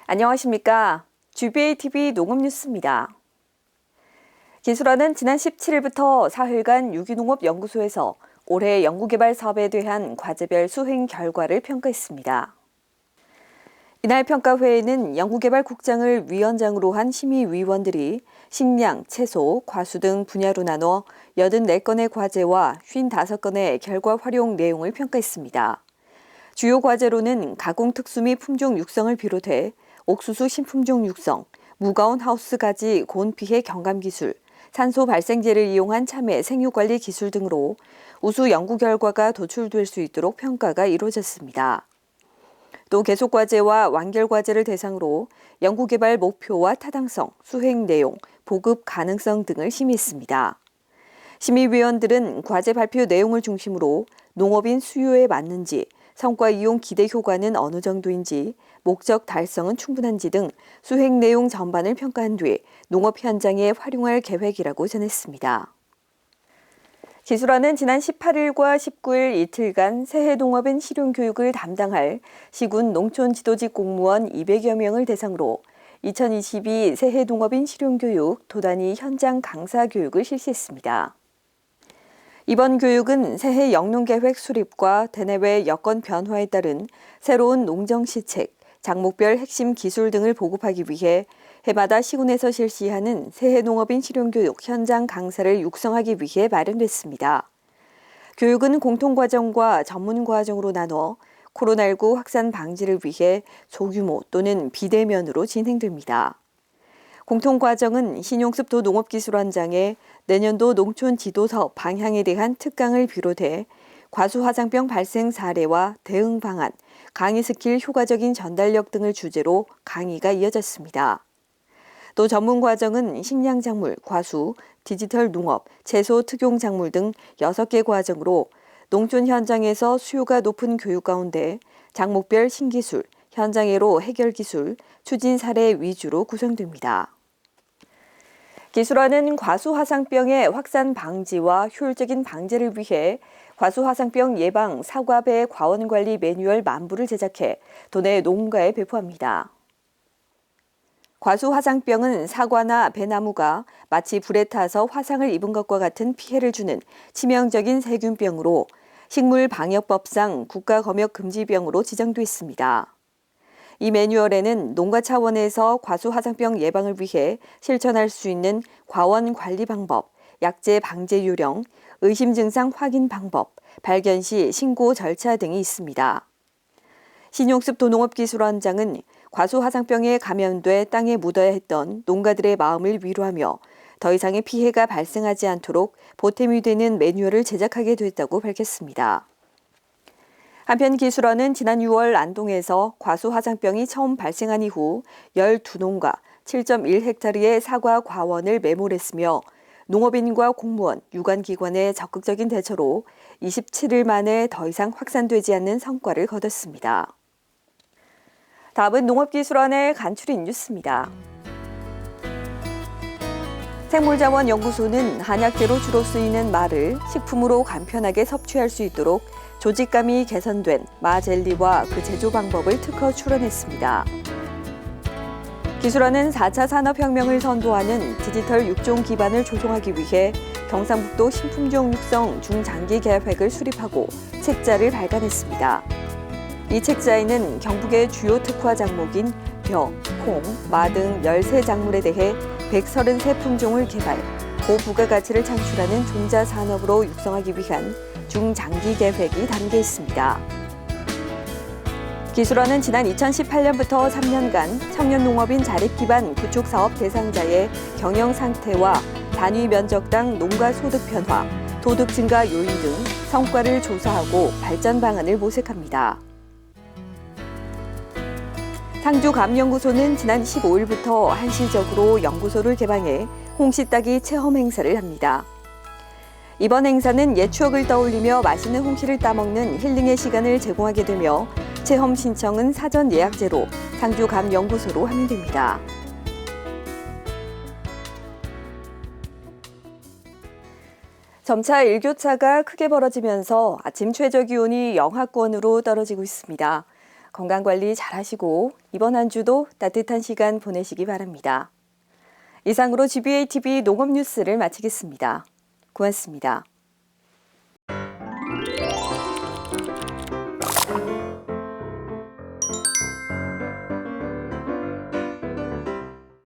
안녕하십니까. GBA-TV 농업뉴스입니다. 기술원은 지난 17일부터 사흘간 유기농업연구소에서 올해 연구개발 사업에 대한 과제별 수행 결과를 평가했습니다. 이날 평가회에는 연구개발국장을 위원장으로 한 심의위원들이 식량, 채소, 과수 등 분야로 나눠 84건의 과제와 55건의 결과 활용 내용을 평가했습니다. 주요 과제로는 가공특수 및 품종 육성을 비롯해 옥수수 신품종 육성, 무가온 하우스 가지 곤 피해 경감 기술, 산소 발생제를 이용한 참외 생육관리 기술 등으로 우수 연구 결과가 도출될 수 있도록 평가가 이루어졌습니다. 또 계속과제와 완결과제를 대상으로 연구개발 목표와 타당성, 수행 내용, 보급 가능성 등을 심의했습니다. 심의위원들은 과제 발표 내용을 중심으로 농업인 수요에 맞는지, 성과 이용 기대 효과는 어느 정도인지, 목적 달성은 충분한지 등 수행 내용 전반을 평가한 뒤 농업 현장에 활용할 계획이라고 전했습니다. 기술원은 지난 18일과 19일 이틀간 새해 농업인 실용교육을 담당할 시군 농촌지도직 공무원 200여 명을 대상으로 2022 새해 농업인 실용교육 도단위 현장 강사 교육을 실시했습니다. 이번 교육은 새해 영농계획 수립과 대내외 여건 변화에 따른 새로운 농정시책, 작목별 핵심 기술 등을 보급하기 위해 해마다 시군에서 실시하는 새해 농업인 실용교육 현장 강사를 육성하기 위해 마련됐습니다. 교육은 공통과정과 전문과정으로 나눠 코로나19 확산 방지를 위해 소규모 또는 비대면으로 진행됩니다. 공통과정은 신용습 도농업기술원장의 내년도 농촌 지도사업 방향에 대한 특강을 비롯해 과수화상병 발생 사례와 대응 방안, 강의 스킬 효과적인 전달력 등을 주제로 강의가 이어졌습니다. 또 전문과정은 식량작물, 과수, 디지털 농업, 채소 특용 작물 등 6개 과정으로 농촌 현장에서 수요가 높은 교육 가운데 작목별 신기술, 현장애로 해결 기술, 추진 사례 위주로 구성됩니다. 기술원은 과수화상병의 확산 방지와 효율적인 방제를 위해 과수화상병 예방 사과배 과원관리 매뉴얼 만부를 제작해 도내 농가에 배포합니다. 과수화상병은 사과나 배나무가 마치 불에 타서 화상을 입은 것과 같은 피해를 주는 치명적인 세균병으로 식물방역법상 국가검역금지병으로 지정돼 있습니다. 이 매뉴얼에는 농가 차원에서 과수화상병 예방을 위해 실천할 수 있는 과원 관리 방법, 약제 방제 요령, 의심 증상 확인 방법, 발견 시 신고 절차 등이 있습니다. 신용습 도농업기술원장은 과수화상병에 감염돼 땅에 묻어야 했던 농가들의 마음을 위로하며 더 이상의 피해가 발생하지 않도록 보탬이 되는 매뉴얼을 제작하게 됐다고 밝혔습니다. 한편 기술원은 지난 6월 안동에서 과수화상병이 처음 발생한 이후 12농가 7.1헥타르의 사과 과원을 매몰했으며 농업인과 공무원, 유관기관의 적극적인 대처로 27일 만에 더 이상 확산되지 않는 성과를 거뒀습니다. 다음은 농업기술원의 간추린 뉴스입니다. 생물자원연구소는 한약재로 주로 쓰이는 마를 식품으로 간편하게 섭취할 수 있도록 조직감이 개선된 마 젤리와 그 제조 방법을 특허 출원했습니다. 기술원은 4차 산업혁명을 선도하는 디지털 육종 기반을 조성하기 위해 경상북도 신품종 육성 중장기 계획을 수립하고 책자를 발간했습니다. 이 책자에는 경북의 주요 특화 작목인 벼, 콩, 마 등 13작물에 대해 133품종을 개발, 고부가가치를 창출하는 종자산업으로 육성하기 위한 중장기 계획이 담겨 있습니다. 기술원은 지난 2018년부터 3년간 청년 농업인 자립기반 구축사업 대상자의 경영 상태와 단위 면적당 농가 소득 변화, 도득 증가 요인 등 성과를 조사하고 발전 방안을 모색합니다. 상주감연구소는 지난 15일부터 한시적으로 연구소를 개방해 홍시 따기 체험 행사를 합니다. 이번 행사는 옛 추억을 떠올리며 맛있는 홍시를 따먹는 힐링의 시간을 제공하게 되며 체험 신청은 사전 예약제로 상주감연구소로 하면 됩니다. 점차 일교차가 크게 벌어지면서 아침 최저 기온이 영하권으로 떨어지고 있습니다. 건강관리 잘하시고 이번 한 주도 따뜻한 시간 보내시기 바랍니다. 이상으로 GBATV 농업뉴스를 마치겠습니다. 고맙습니다.